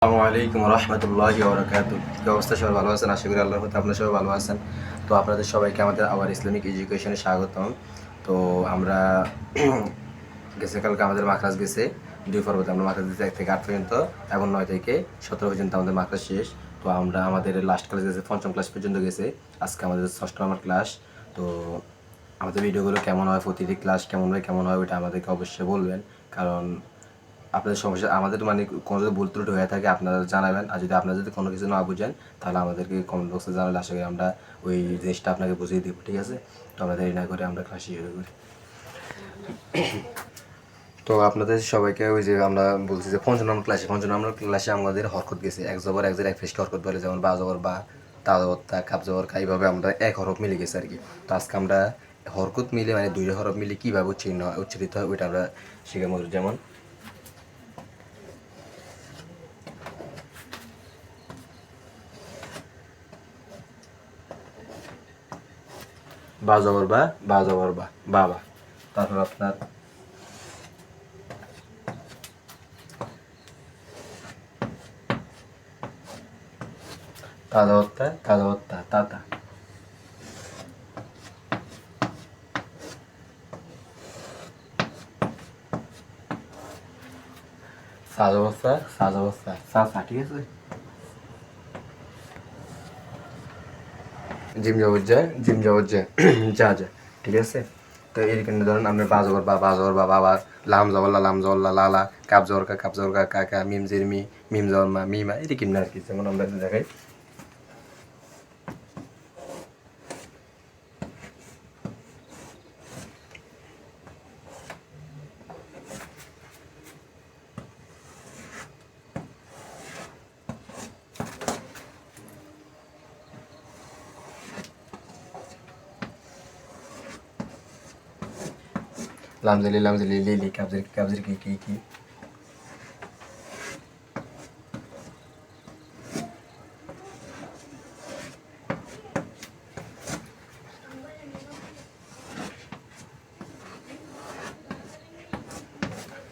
আসসালামু আলাইকুম রহমতুল্লাহি ওয়া বারাকাতুহু। কি অবস্থা, সবাই ভালো আছেন? আশা করি আল্লাহর রহমতে আপনারা সবাই ভালো আছেন। তো আপনাদের সবাইকে আমাদের আবার ইসলামিক এডুকেশনে স্বাগতম। তো আমরা গেছে কালকে আমাদের মাখরাজ গেছে 2 পর্বতে। আমরা মাখরাজ দিতে 1 থেকে 8 পর্যন্ত এবং 9 থেকে 17 পর্যন্ত আমাদের মাখরাজ শেষ। তো আমরা আমাদের লাস্ট ক্লাস গেছে 5ম ক্লাস পর্যন্ত গেছে। আজকে আমাদের 6ষ্ঠ নম্বর ক্লাস। তো আমাদের ভিডিওগুলো কেমন হয়, প্রতিটি ক্লাস কেমন হয় ওইটা আমাদেরকে অবশ্যই বলবেন। কারণ আপনাদের সমস্যা আমাদের মানে কোনো যদি ভুল ত্রুটি হয়ে থাকে আপনারা জানাবেন। আর যদি আপনারা যদি কোনো কিছু না বুঝেন তাহলে আমাদেরকে কমেন্ট বক্সে জানালে আশা করি আমরা ওই জিনিসটা আপনাকে বুঝিয়ে দিব, ঠিক আছে? তো আমরা দেরি না করে আমরা ক্লাস শুরু করি। তো আপনাদের সবাইকে ওই যে আমরা বলছি যে 5 নম্বর ক্লাসে আমাদের হরকত গেছে। এক জবর এক জের এক ফেসকে হরকত বলে, যেমন বা জবর বা, তা জবর তা, কাপ জবর কা, এইভাবে আমরা এক হরফ মিলে গেছে আর কি। তো আজকে আমরা হরকত মিলে মানে 2 হরফ মিলে কীভাবে উচ্চারিত হয় ওইটা আমরা শিখাবো। যেমন বা জবর বা, বা জবর বা, বাবা। তারপর আপনার তা জবর তা, তা জবর তা, তাতা। সা জবর সা, সা জবর সা, সা সা, ঠিক আছে? জিম জবর যা, জিম জবর যা, যা যা, ঠিক আছে? তো এরকম ধরেন আপনার বা জবর বা, বা জবর বা, বাবা। লাম জবর লা, লাম জবর লা, লা লা। কাপ জবর কা, কাপ জবর কা, কা কা। মিম জের মি, মিম জবর মা, মি মা। এরকম না আর কি। যেমন আমরা দেখাই লামজেলি লামজেলি, লিলি। কাবজের কাবজের কি কি কি।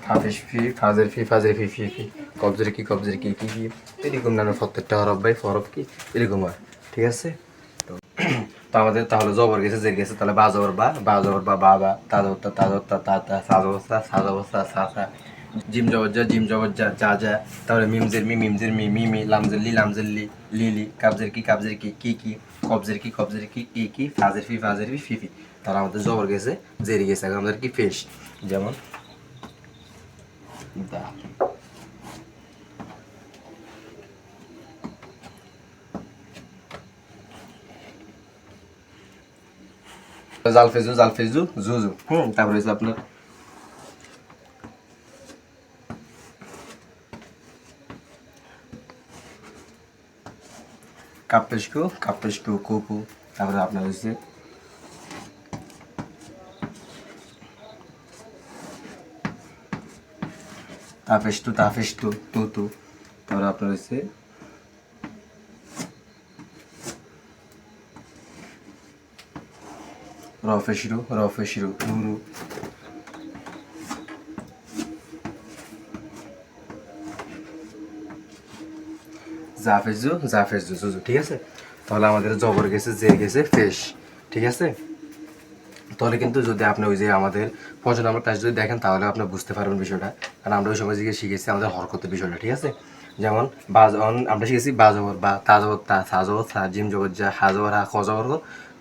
হাফিস ফি, ফাজের ফি, ফাজের ফি ফি ফি। কবজের কি, কবজের কি কি কি। এরকম নানা প্রত্যেকটা হরফ বাই ফরফ কি এরকম হয়, ঠিক আছে? তো তো আমাদের তাহলে জবর গেছে, জের গেছে, তাহলে বা জবর বা, বা জবর বা, বা বা। তা জবর তা, তা জবর তা, তা তা। সা জবর সা, সা জবর সা, সা সা। জিম জবর যা, জিম জবর যা, যা যা। তাহলে মিম জের মি, মিম জের মি, মি মি। লামজের লি, লামজের লি, লি লি। কাবজের কি, কাবজের কি কি কি। কবজের কি, কবজের কি কি কি। ফাজের ফি, ফাজের ফি ফি ফি। তাহলে আমাদের জবর গেছে, জের গেছে, এখন আমাদের কি ফেস। যেমন দা, জালফেজু, জালফেজু, জুজু। তারপরে হচ্ছে আপনার কাপেশকু, কাপেশকু, কুকু। তারপরে আপনার হচ্ছে তাফেষ্টু, তাফেষ্টু, তু তু। তারপরে আপনার হচ্ছে রফেশরু, রফেশরু, রুরু। জাফেজু, জাফেজু, জুজু, ঠিক আছে? তাহলে আমাদের জবর গেছে, জের গেছে, ফেস, ঠিক আছে? তাহলে কিন্তু যদি আপনি ওই যে আমাদের 5 নম্বর ক্লাস যদি দেখেন তাহলে আপনি বুঝতে পারবেন বিষয়টা। কারণ আমরা ওই সময় যে শিখেছি আমাদের হরকতের বিষয়টা, ঠিক আছে? যেমন আমরা শিখেছি বা জবর বা, তা জবর তা, সা জবর সা, জিম জবর যা, হা জবর হা, খ জবর খ,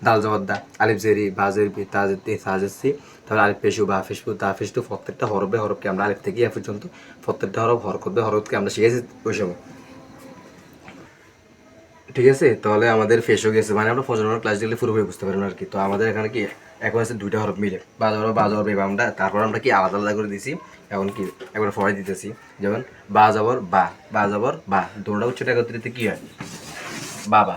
দাল জবর দা, আলিফ জেরি, বা জের বি, তা জের তে, সা জের সি। তাহলে আলিফ পেশু, বা ফেসপু, তা ফেসটু। প্রত্যেকটা হরফকে আমরা আলিফ থেকে ইয়া পর্যন্ত প্রত্যেকটা হরকতকে আমরা শিখেছি ওই সময়, ঠিক আছে? তাহলে আমাদের ফেসও গেছে, মানে আমরা 5 নম্বর ক্লাস দেখলে পুরোপুরি বুঝতে পারবেন আর কি। তো আমাদের এখানে কি এখন আছে 2টা হরফ মিলে বাজাবর বেবা আমরা, তারপর আমরা কি আলাদা আলাদা করে দিছি। এখন কি একবার পরে দিতেছি। যেমন বাজাবর বা, বাজাবর বা, দুটোটা উচ্চটা একত্রিত কি হয়? বাবা।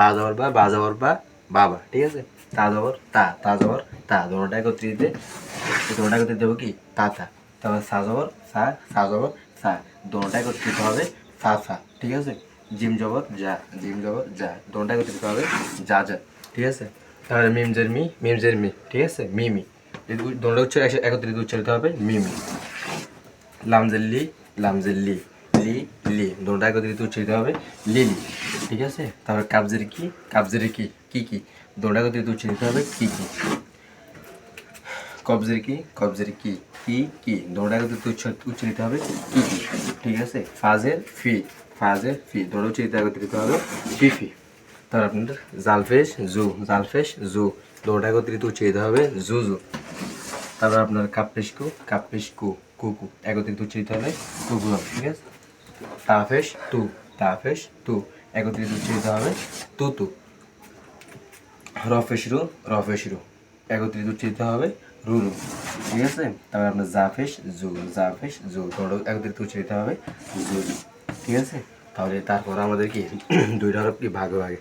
বাজাবর বা, বাজাবর বা, বাবা, ঠিক আছে? তা জবর তা, তা জবর তা, দুটোটা একত্রিত হবে কি তা তা। তারপর সা জবর সা, সা জবর সা, দুটোটা একত্রিত হবে সা সা, ঠিক আছে? জিম জবর যা, জিম জবর যা, দুটোটা একত্রিত হবে যা যা, ঠিক আছে? তাহলে মিম জের মি, মিম জের মি, ঠিক আছে? Me me. দুটোটা একত্রিত উচ্চারিত হবে মি মি। লামজের লি, লামজের লি, লি লি। দুটোটা দোটা একত্রিত উচ্চারিত হবে লিলি, ঠিক আছে। তারপর কাবজের কি, কাবজের কি কি কি, দোটা একত্রিত উচ্চারিত হবে কি কি। কবজের কি, কবজের কি কি কি, দোটা একত্রিত উচ্চারিত হবে কি কি, ঠিক আছে। ফাজের ফি, ফাজের ফি, দোটা উচ্চারিত একত্রিত হবে ফিফি। তারপর আপনাদের জালফেশ জু, জালফেশ জু, দোটা একত্রিত উচ্চারিত হবে জুজু। তারপর আপনার কাপ্পেশ কু, কাপ্পেশ কু, কুকু, একত্রিত উচ্চারিত হবে কুকু হবে, ঠিক আছে। তাফেশ তু, তাফেশ তু, একত্রিত উচ্চারিত হবে তুতু। রফেশ রু, রফেশ রু, একত্রিত উচ্চারিত হবে রুরু, ঠিক আছে। তারপর আপনার জাফেশ জু, জাফেশ জু, একত্রিত উচ্চারিত হবে জুজু, ঠিক আছে। তাহলে তারপর আমাদের কি দুইটা হরফ কি ভাগে ভাগে,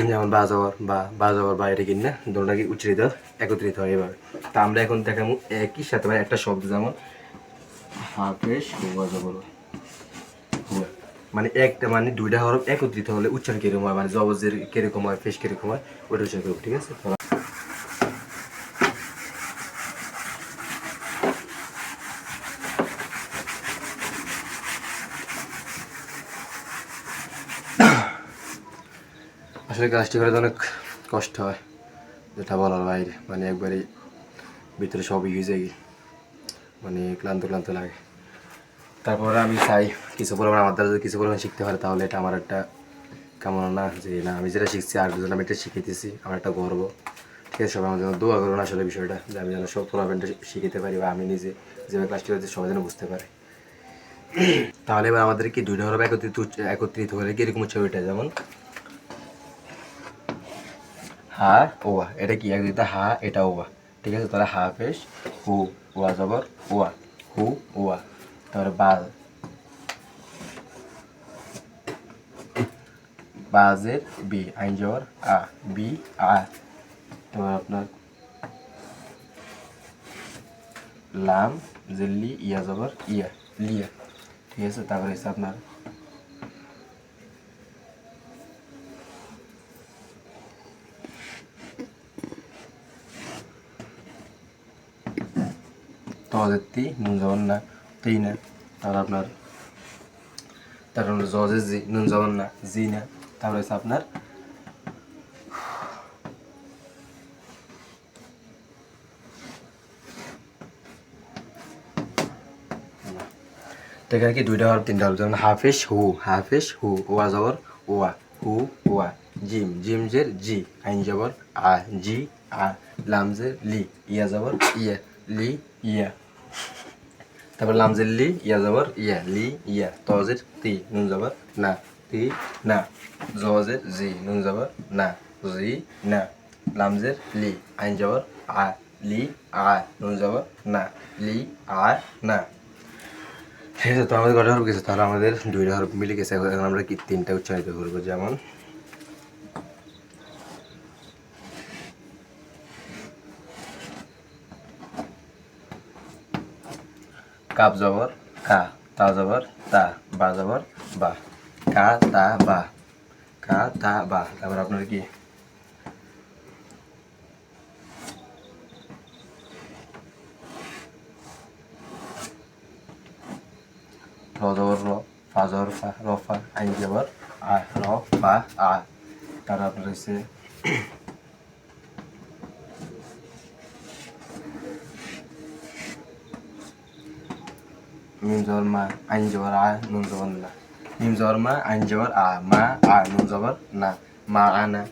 যেমন বাজাওয়ার বা বাজাওয়ার বাইরে কিনা দুটোটা কি উচ্চারিত একত্রিত হয় এভাবে। তা আমরা এখন দেখাবো একই সাথে মানে একটা শব্দ, যেমন হাফেশ হুয়া জবর হুয়া, মানে একটা মানে দুইটা হরফ একত্রিত হলে উচ্চারণ কিরকম হয়, মানে জবজের কিরকম হয়, ফেশ কিরকম হয়, ওইটা উচ্চারণ করবো, ঠিক আছে। আসলে কাজটি করে অনেক কষ্ট হয়, যেটা বলার বাইরে, মানে একবারই ভিতরে সবই হয়ে যায়, মানে ক্লান্ত ক্লান্ত লাগে। তারপরে আমি চাই কিছু পরিমাণ আমার দ্বারা যদি কিছু পরিমাণ শিখতে পারে, তাহলে এটা আমার একটা কামনা না, যে না আমি যেটা শিখছি আর দুজন আমি এটা শিখেতেছি, আমার একটা গর্ব, ঠিক আছে। সবাই আমার জন্য দোয়া করুন আসলে বিষয়টা, যে আমি যেন সব প্রবলেমটা শিখতে পারি, বা আমি নিজে যেভাবে ক্লাসটি করতে সবাই যেন বুঝতে পারে। তাহলে এবার আমাদের কি দুইটা হরফ একত্রিত হলে কি এরকম উচ্চারণ, এটা যেমন হা ওয়া, এটা কি একত্রিত হা, এটা ওয়া, ঠিক আছে। তাহলে হাফেশ হু, ওয়া জবর ওয়া, হু ওয়া। তারপরে বাল, বাজের বি, আইন জবর আ, বি আ। তারপর আপনার লাম জেল্লি, ইয়া জবর ইয়া, লিয়া, ঠিক আছে। তারপরে হচ্ছে আপনার তজের তি, নুন জবর না, তি না। তারপর আপনার জজের জি, নুন জবর না, জি না। তারপরে হচ্ছে আপনার তো এখানে কি দুইটা হরফ তিনটা হরফ, যেমন হাফেশ হু, হাফেশ হু, ওয়া জবর ওয়া, হু ওয়া। জিম, জিম জের জি, আইন জবর আ, জি আ। লামজের লি, ইয়া জবর ইয়া, লি ইয়া। তারপর লামজের লি, ইয়া জবর ইয়া, লি ইয়া। তজের তি, নুন জবর না, তি না। জজের জি, নুন জবর না, জি না। লামজের লি, আইন জবর আ, লি আ, নুন জবর না, লি আ না। ঠিক আছে। তো আমাদের কটা হরফ গেছে, তাহলে আমাদের দুইটা হরফ মিলে গেছে। এখন আমরা কি তিনটা উচ্চারিত করবো, যেমন কাপ জবর কা, তা জবর তা, বা জবর বা, কা তা বা, কা তা বা। তারপর আপনার কি র জবর র, ফা জবর ফা, রফা, আইন জবর আ, র ফা আ। তারপর আপনার হচ্ছে মিম জবর মা, আইন জবর আ, নুন জবর না। মিম জবর মা, আইন জবর আ, মা আ, নুন জবর না, মা আনা।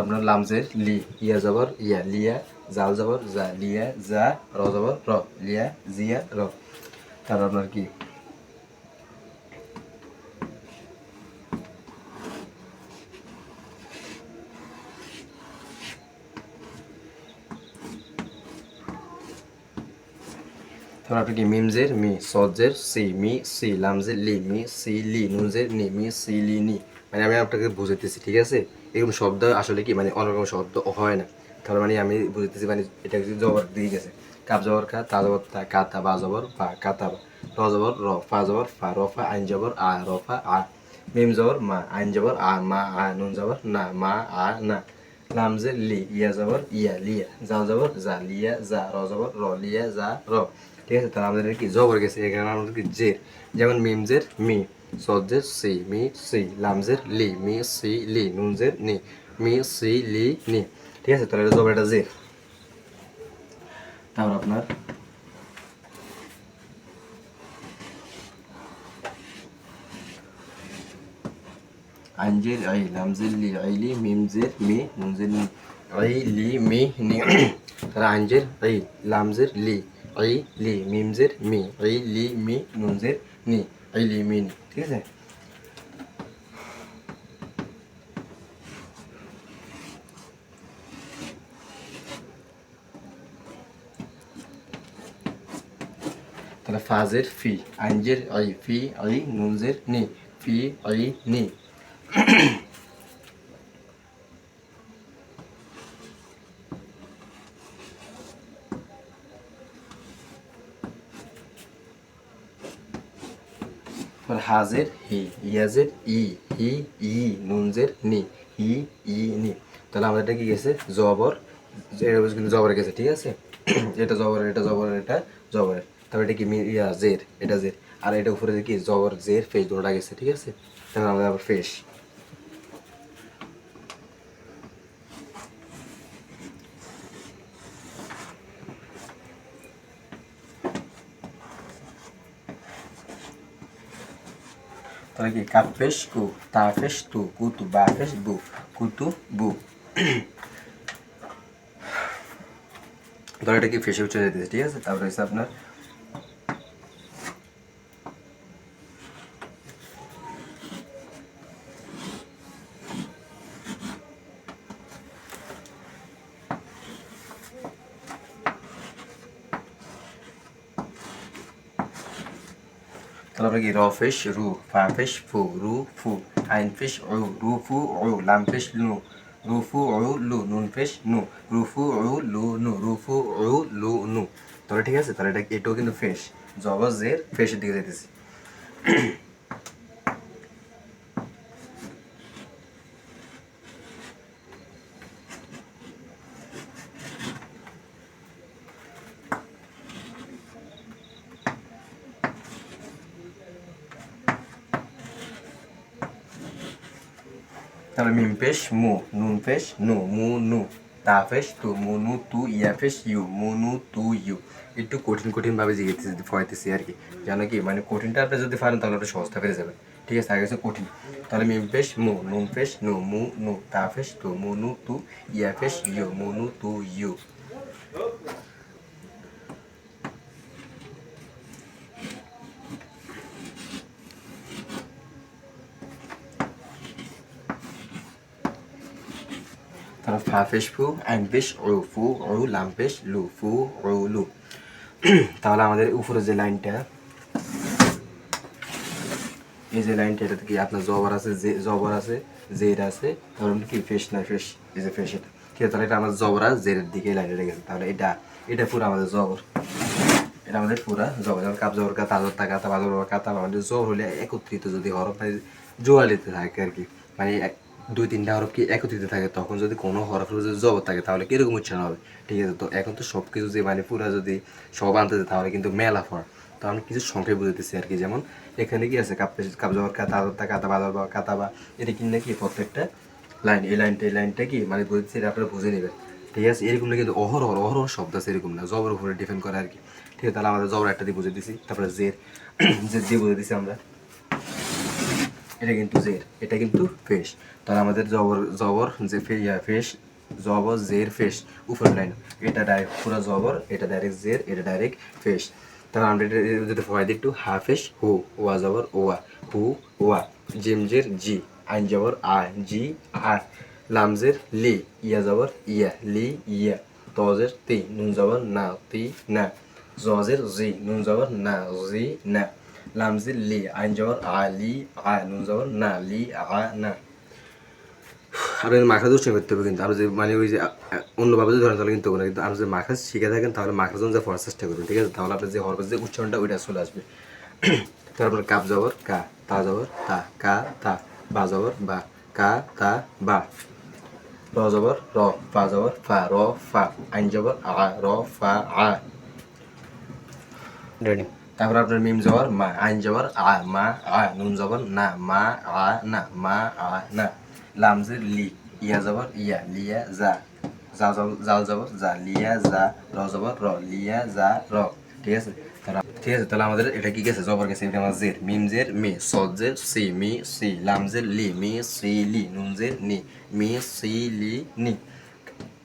আপনার লামজের লি, ইয়া জবর ইয়া, লিয়া। জাল জবর জা, লিয়া যা। র জবর র, লিয়া জিয়া র। তারপর আপনার কি তারপর আপনার কি মিমজের মি, সজের সি, মি সি। লামজের লি, মি সি লি। নুনজের নি, মি সি লি নি। মানে আমি আপনাকে বুঝাইতেছি, ঠিক আছে। এরকম শব্দ আসলে কি মানে অন্যরকম শব্দ হয় না, তাহলে মানে আমি বুঝতেছি, মানে এটা জবর দিয়ে গেছে। কাপ জবর কা, তা জবর তা, কাতা, বা জবর বা, কাতা বা। র জবর র, ফা জবর ফা, রফা, আইন জবর আ, রফা আ। মিম জবর মা, আইন জবর আ, মা আ, নুন জবর না, মা আ না। লাম জের লি, ইয়া জবর ইয়া, লিয়া। জাল জবর যা, লিয়া যা। র জবর র, লিয়া যা র। ঠিক আছে, তাহলে আমাদের কি জবর গেছে, এখানে আমাদের কি জের। যেমন মিম জের মি, সদ জের সি, মি সি। লাম জের লি, মি সি লি। নুন জের নি, মি সি লি নি। ঠিক আছে, তাহলে এটা জবর, এটা জের। তারপর আপনার আইনজের আই, লামজের লি, আইলি, মিমজের মি, নুনজের নি, আই লি মি নি। তাহলে আইনজের আই, লামজের লি, আই লি, মিমজের মি, আই লি মি, নুনজের নি, আই লি মি নি। ঠিক আছে, তাহলে ফাজের ফি, আইনজের আই, ফি আই, নুনজের নি, ফি আই নি। হাজের হি, ইয়াজের ই, হি ই, নুনজের নি, হি ই নি। তাহলে আমাদের এটা কি গেছে, জবর। এটা কিন্তু জবরে গেছে। ঠিক আছে, এটা জবর, এটা জবর, এটা জবরের। তারপরে এটা কি ইয়া জের, এটা জের। আর এটা উপরে কি জবর জের ফেস দুটোটা গেছে। ঠিক আছে, তাহলে আমাদের আবার ফেস। তাহলে কি কাফেশ কু, তাফেশ তু, কুতু বাফেশ বু, কুতু বু। ধর এটা কি ফেসে উঠে যেতেছে। ঠিক আছে, তারপরে হচ্ছে আপনার তাহলে কি রফেশ রু, ফাফেশ ফু, রু ফু। আইনফেশ উ, রু ফু উ। লামফেশ লু, রুফু উ লু। নুনফেশ নু, রুফু উ লু নু, রুফু উ লু নু। তাহলে ঠিক আছে, তাহলে এটা এটাও কিন্তু ফেস, জবর জের ফেসের দিকে যেতেছি। তাহলে মিম পেশ মু, নুন পেশ নু, মু নু। তা পেশ তু, মু নু তু। ইয়া পেশ ইউ, মু নু তু ইউ। একটু কঠিনভাবে জিজ্ঞেস পড়াইতেছি আর কি, জানো কি মানে কঠিনটা আপনি যদি পারেন তাহলে ওটা সহজটা পেরে যাবেন। ঠিক আছে, আগে হচ্ছে কঠিন। তাহলে মিম পেশ মু, নুন পেশ নু, মু নু। তা পেশ তু, মু নু তু। ইয়া পেশ ইউ, মু নু তু ইউ। তাহলে ফা পেশ ফু, আইন পেশ উ, ফু উ। লাম পেশ লু, ফু উ লু। তাহলে আমাদের উপরে যে লাইনটা, এই যে লাইনটা, এটাতে কি আপনার জবর আছে, জবর আছে, জের আছে। তাহলে কি ফেস না ফেস, এই যে ফেস, এটা ঠিক আছে। তাহলে এটা আমার জবর আর জেরের দিকে লাইনটা গেছে। তাহলে এটা এটা পুরো আমাদের জবর, এটা আমাদের পুরা জবর। যেমন কাপ জবর কা, তাজর তা, কাতা বাজর কাতা। আমাদের জবর হলে একত্রিত যদি হরফ মানে জোয়ালিতে থাকে আর কি, মানে দুই তিনটা হরফ কি একত্রিত থাকে, তখন যদি কোনো হরফের যদি জবর থাকে তাহলে কিরকম উচ্চারণ হবে। ঠিক আছে, তো এখন তো সব কিছু যে মানে পুরা যদি সব আনতে তাহলে কিন্তু মেলা ফর। তো আমি কিছু সংখ্যায় বুঝতেছি আর কি। যেমন এখানে কি আছে, কাপ জবর কা, তাজর তা, কাতা বাজর বা কাতা বা। এটা কিন্তু কি প্রত্যেকটা লাইন, এই লাইনটা কি মানে বুঝতেছি, এটা আপনারা বুঝে নেবেন। ঠিক আছে, এরকম না কিন্তু অহরহ শব্দ আছে, এরকম না, জবর উপরে ডিপেন্ড করে আর কি। ঠিক আছে, তাহলে আমাদের জবর একটা দিয়ে বুঝে দিছি। তারপরে জের, জের দিয়ে বুঝে দিছি আমরা, এটা কিন্তু জের, এটা কিন্তু ফেস। তাহলে আমাদের জবর জবর যে ফেস, জবর জের ফেস উপরের লাইন, এটা ডাইরেক্ট পুরো জবর, এটা ডাইরেক্ট জের, এটা ডাইরেক্ট ফেস। তাহলে আমরা এটা যদি ফয় দিই একটু, হাফেশ হু, ওয়া জবর ওয়া, হু ওয়া। জিম জের জি, আইন জবর আ, জি আ। লামজের লি, ইয়া জবর ইয়া, লি ইয়া। তজের তি, নুন জবর না, তি না। জজের জি, নুন জবর না, জি না। লামজের লি, আইন জবর আ, লি আ। নুন জবর না, লি আ না। আপনার মাখরাজ উচ্চারণ করতে হবে কিন্তু, আপনি যে মানে ওই যে অন্যভাবে যদি ধরেন তাহলে কিন্তু না, কিন্তু আপনি যদি মাখরাজ শিখে থাকেন তাহলে মাখরাজ অনুযায়ী পড়ার চেষ্টা করবেন। ঠিক আছে, তাহলে আপনার যে হরফের যে উচ্চারণটা ওইটা চলে আসবে। তারপর কাপ জবর কা, তা জবর তা, কা তা, বা জবর বা, কা তা বা, র জবর র, ফা জবর ফা, র ফা, আইন জবর আ, র ফা আ। রেডি। তারপর আপনার মিম জবর মা, আইন জবর আ, মা আ, নুন জবর না, মা আ না, মা আ না, লামজের লি, ইয়া জবর ইয়া, লিয়া যা, জাল জবর যা, লিয়া যা, র জবর র, লিয়া যা র। ঠিক আছে, ঠিক আছে, তাহলে আমাদের এটা কি গেছে, জবর গেছে, এটা আমার জের, মিম জের মে, সদ জের সি, মি সি, লাম জের লি, মি সি লি, নুন জের নি, মি সি লি নি,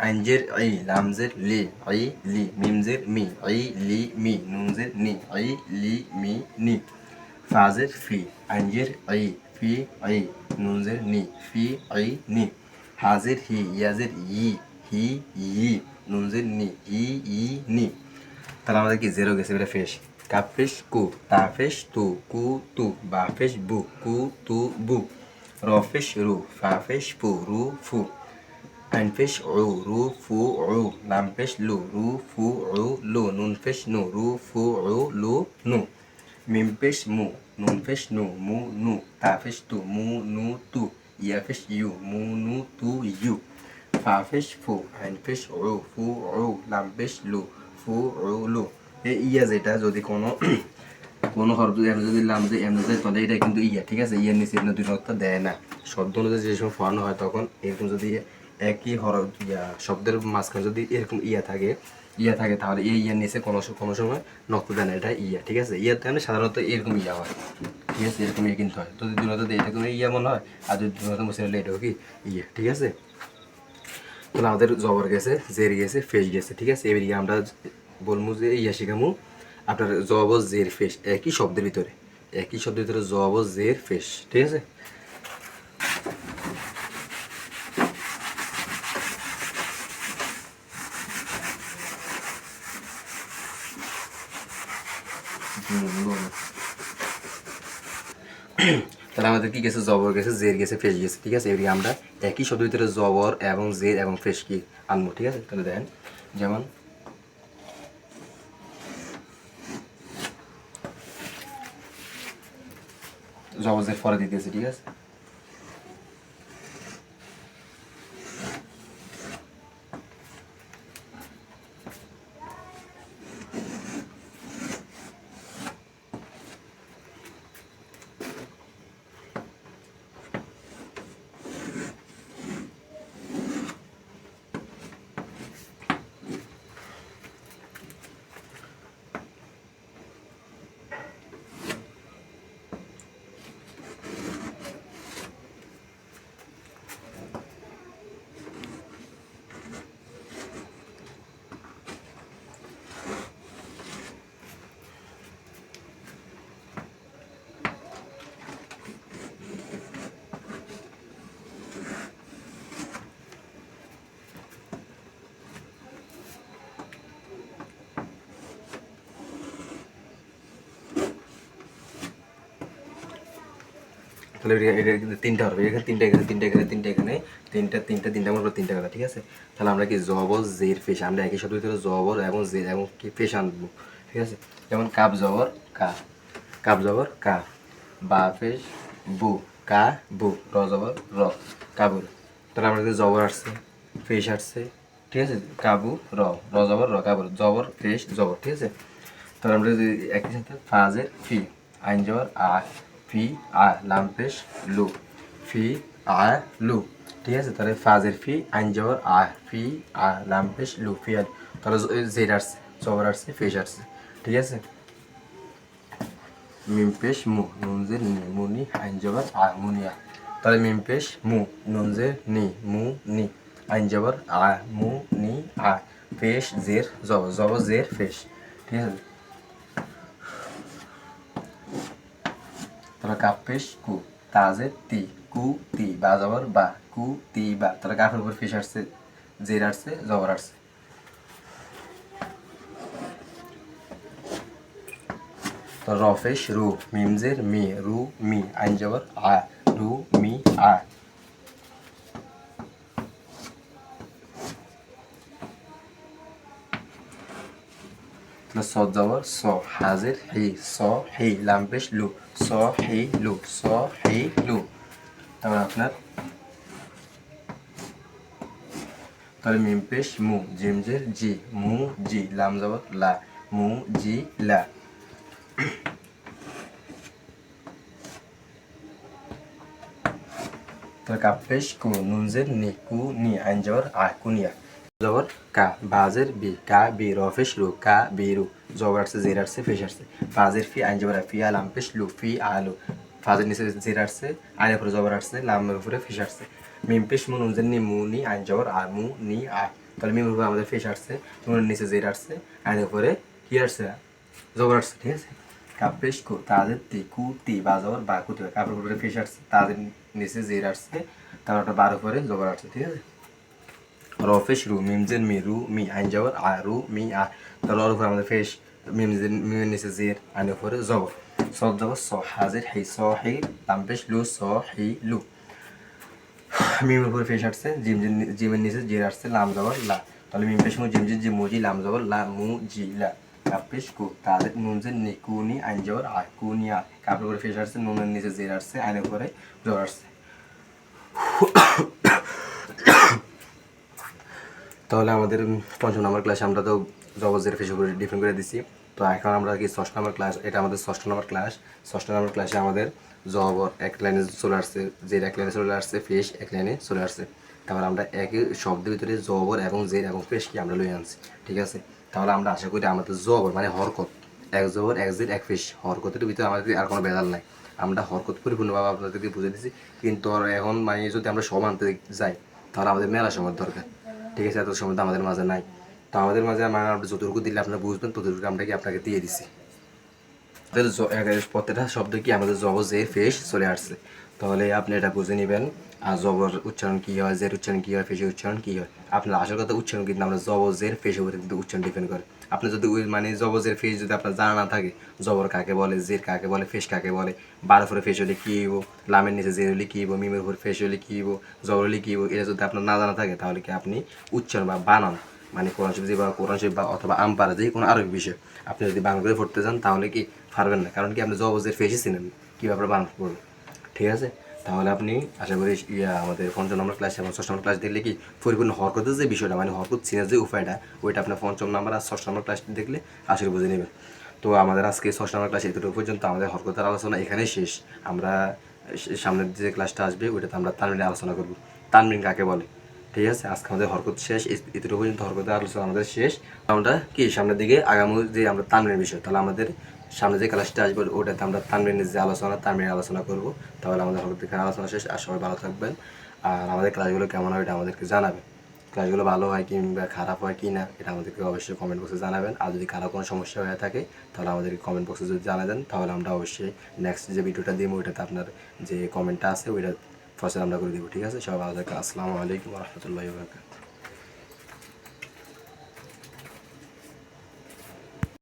আইনজের আই, লামজের লি, আই লি, মিমজের মি, আই লি মি, নুনজের নি, আই লি মি নি, ফাজের ফি, আইনজের আই, ফি আই, নুনজের নি, ফি আই নি, হাজের হি, ইয়াজের ই, হি ই, নুনজের নি, ই ই নি। তাহলে আমাদের কি জেরো গেছে, এটা ফেস, কাফেশ কু, তাফেশ তু, কু তু, বাফেশ বু, কু তু বু, রফেশ রু, ফাফেশ ফু, রু ফু, আইনফেশ উ, রু ফু উ, লামফেশ লু, রু ফু উ লু, নুনফেশ নু, রু ফু উ লু নু, মিমফেশ মু, নুনফেশ নু, মু নু, তাফেশ তু, মু নু তু, ইয়াফেশ ইউ, মু নু তু ইউ, ফাফেশ ফু, আইনফেশ উ, ফু উ, লামফেশ লু, ফু উ লু। এই ইয়া যেটা যদি কোনো কোনো হরফ যদি এমনি যদি লাম যে এমনি যায় তাহলে এটা কিন্তু ইয়া, ঠিক আছে, ইয়ার নিচে এমনি দুই অর্থ দেয় না। শব্দ অনুযায়ী যে সময় ফরানো হয় তখন এরকম যদি একই হরফ ইয়া শব্দের মাঝখানে যদি এরকম ইয়া থাকে তাহলে এই ইয়ার নিচে কোনো সময় নক্ত দেয় না, এটা ইয়া, ঠিক আছে। ইয়ার মানে সাধারণত এরকম ইয়া হয়, ঠিক আছে, এরকম ইয়ে কিন্তু হয়। তো যদি দুই অর্থ দেয় এটা কোনো ইয়া মনে হয়, আর যদি দুই অর্থ মুছে নিলে এটাও কি ইয়া, ঠিক আছে। তাহলে আমাদের জবর গেছে, জের গেছে, ফেস গেছে, ঠিক আছে। এবারে আমরা বলবো যে ইয়া শিখামু আপনার জবর জের ফেস একই শব্দের ভিতরে, জবর জের ফেস, ঠিক আছে। তাহলে আমাদের কি গেছে, জবর গেছে, জের গেছে, ফেস গেছে, ঠিক আছে। এবারে আমরা একই শব্দের ভিতরে জবর এবং জের এবং ফেস কি আনবো, ঠিক আছে। তাহলে দেখেন, যেমন জবর জের পরে দিতেছে, ঠিক আছে। তাহলে এটা কিন্তু তিনটা হবে, এখানে তিনটা, এখানে তিনটা, এখানে তিনটা, এখানে তিনটা, তিনটা মনে করো তিনটা কথা, ঠিক আছে। তাহলে আমরা কি জবর জের ফেস, আমরা একই শব্দের ভিতরে জবর এবং জের এবং কি ফেস আনবো, ঠিক আছে। যেমন কাপ জবর কা, কাপ জবর কা, বা ফেস বু, কা বু, র জবর র, কাবুর। তাহলে আমরা যদি জবর আসছে, ফেস আসছে, ঠিক আছে, কাবু র, র জবর র, কাবুর, জবর ফেস জবর, ঠিক আছে। তাহলে আমরা যদি একই সাথে ফাজের ফি, আইন জবর আ, ফি আ, লাম পেশ লু, ফি আ লু, ঠিক আছে। তাহলে ফাজের ফি, আইন জবর আ, ফি আ, লাম পেশ লু, ফি আ। তাহলে জেড আসছে, জবর আসছে, ফেস আসছে, ঠিক আছে। মিম পেশ মু, নুন জের নি, মুনি, আইন জবর আ, মুনিয়া। তাহলে মিম পেশ মু, নুন জের নি, মু নি, আইন জবর আ, মু নি আ, পেশ জের জবর, জবর জের ফেস, ঠিক আছে। তাহলে কাপ পেশ কু, তাজে তি, কু তি, বা জবর বা, কু তি বা। তাহলে কাফের উপর ফেস আসছে, জের আসছে, জবর আসছে। তো রফেশ রু, মিমজের মি, রু মি, আইন জবর আ, রু মি আ। সদ জবর স, হাজের হি, স হি, লাম পেশ লু, স হি লু, স হি লু। তারপর আপনার তাহলে মিম পেশ মু, জিমজের জি, মু জি, লাম জবর লা, মু জি লা। তাহলে কাপ পেশ কু, নুনজের নি, কু নি, আইন জবর আ, কুনিয়া। জবর কা, বাজের বি, কা বি, র পেশ রু, কা বি রু, জবর আসছে জের আসছে পেশ আসছে। ফাজের ফি, আইন জবর ফি, লাম পেশ লু, ফি আলু। ফাজের নিচে জের আসছে, আইনের উপরে জবর আসছে, লামের উপরে ফিস আসছে। মিম পেশ মু, নুনজের নি, মু নি, আইন জবর আ, মু নি আ। তাহলে মিমের উপরে আমাদের ফিস আসছে, নুনের নিচে জের আসছে, আইনের উপরে কি আসছে, জবর আসছে, ঠিক আছে। কাপেশ কু, তাদের তি, কু তি, বা জবর বা, কুতি, কাপড়ের উপরে ফিস আসছে, তাদের নিচে জের আসছে, তারপর একটা বার উপরে জবর আসছে, ঠিক আছে। রফেশ রু, মিমজের মি, রু মি, আইন জবর আ, রু মি আ। তাহলে ওর উপরে আমাদের ফেস, মিমজের মিমের নিচে জের, আইনের উপরে জবর, সদ জবর স, হাজের হি, স হি, লাম পেশ লু, স হি লু। মিমের উপরে ফেস আসছে, জিমের নিচে জের আসছে, লাম জবর লা। তাহলে মিম পেশ মু, জিমজের জি, মুজি, লাম জবর লা, মু জি লা। কাপেশ কু, তাদের নুনজের নি, কু নি, আইন জবর আ, কু নি আ। কাপের উপরে ফেস আসছে, নুনের নিচে জের আসছে, আইনের উপরে জবর আসছে। তাহলে আমাদের পঞ্চম নম্বর ক্লাসে আমরা তো জবজের ফেস উপরে ডিফেন্ড করে দিছি। তো এখন আমরা কি ষষ্ঠ নম্বর ক্লাস, এটা আমাদের ষষ্ঠ নম্বর ক্লাস। ষষ্ঠ নম্বর ক্লাসে আমাদের জবর এক লাইনে চলে আসছে, জের এক লাইনে চলে আসছে, ফেস এক লাইনে চলে আসছে। তারপর আমরা একই শব্দের ভিতরে জবর এবং জের এবং ফেস কি আমরা লই আনছি, ঠিক আছে। তাহলে আমরা আশা করি আমাদের জবর মানে হরকত, এক জবর এক জের এক ফেস, হরকতের ভিতরে আমাদের আর কোনো বেদাল নাই। আমরা হরকত পরিপূর্ণভাবে আপনাদেরকে বুঝে দিচ্ছি। কিন্তু এখন মানে যদি আমরা সব আনতে যাই তাহলে আমাদের মেলা সময় দরকার, ঠিক আছে। এত সময় তো আমাদের মাঝে নাই। তো আমাদের মাঝে মানে আপনি যতটুকু দিলে আপনারা বুঝবেন ততটুকু আমরা কি আপনাকে দিয়ে দিছি। প্রত্যেকটা শব্দ কি আমাদের জবর জের ফেস চলে আসছে, তাহলে আপনি এটা বুঝে নেবেন। আর জবর উচ্চারণ কী হয়, জের উচ্চারণ কী হয়, ফেসের উচ্চারণ কী হয়। আপনার আসল কথা উচ্চারণ কিন্তু আমরা জবর জের ফেসের উপরে কিন্তু উচ্চারণ ডিপেন্ড করে। আপনি যদি মানে জবর জের ফেস যদি আপনার জানা না থাকে, জবর কাকে বলে, জের কাকে বলে, ফেস কাকে বলে, বার উপরে ফেস হলে কী হইব, লামের নিচে জের হলে কী হইব, মিমের উপরে ফেস হলে কী হইব, জবর হলে কী হইব, এটা যদি আপনার না জানা থাকে তাহলে কি আপনি উচ্চারণ বা বানান মানে কোরআন শরীফ বা কোরআন শরীফ বা অথবা আমপারা যে কোনো আরবি বিষয় আপনি যদি বাংলা করে পড়তে চান তাহলে কি পারবেন না, কারণ কি আপনি জবজের ফেসই চিনেন কী ব্যাপারে বাংলা পড়বেন, ঠিক আছে। তাহলে আপনি আশা করি আমাদের পঞ্চম নম্বর ক্লাস এবং ষষ্ঠ নম্বর ক্লাস দেখলে কি পরিপূর্ণ হরকতের যে বিষয়টা মানে হরকত চিনার যে উপায়টা ওইটা আপনার পঞ্চম নম্বর আর ষষ্ঠ নম্বর ক্লাস দেখলে আশা করি বুঝে নেবেন। তো আমাদের আজকে ষষ্ঠ নম্বর ক্লাস এতটুকু পর্যন্ত, আমাদের হরকতের আলোচনা এখানেই শেষ। আমরা সামনের যে ক্লাসটা আসবে ওইটাতে আমরা তানমিনের আলোচনা করব, তানমিন কাকে বলে, ঠিক আছে। আজকে আমাদের হরকত শেষ, এতটুকু পর্যন্ত হরকতের আলোচনা আমাদের শেষ। আমরা কি সামনের দিকে আগামী যে আমরা তানমিনের বিষয়, তাহলে আমাদের সামনে যে ক্লাসটা আসবে ওটাতে আমরা তানমিনের যে আলোচনা তানমিনের আলোচনা করব। তাহলে আমাদের হরকতের আলোচনা শেষ। আর সবাই ভালো থাকবেন। আর আমাদের ক্লাসগুলো কেমন হয় এটা আমাদেরকে জানাবেন। ক্লাসগুলো ভালো হয় কিংবা খারাপ হয় কি না এটা আমাদেরকে অবশ্যই কমেন্ট বক্সে জানাবেন। আর যদি কারো কোনো সমস্যা হয়ে থাকে তাহলে আমাদেরকে কমেন্ট বক্সে যদি জানাবেন তাহলে আমরা অবশ্যই নেক্সট যে ভিডিওটা দিব ওইটাতে আপনার যে কমেন্টটা আছে ওইটা ফসল আমরা করে দেবো, ঠিক আছে। সবাই ভালো থাকবেন। আসসালামু আলাইকুম রহমতুল্লাহি ওয়া বারাকাতুহু।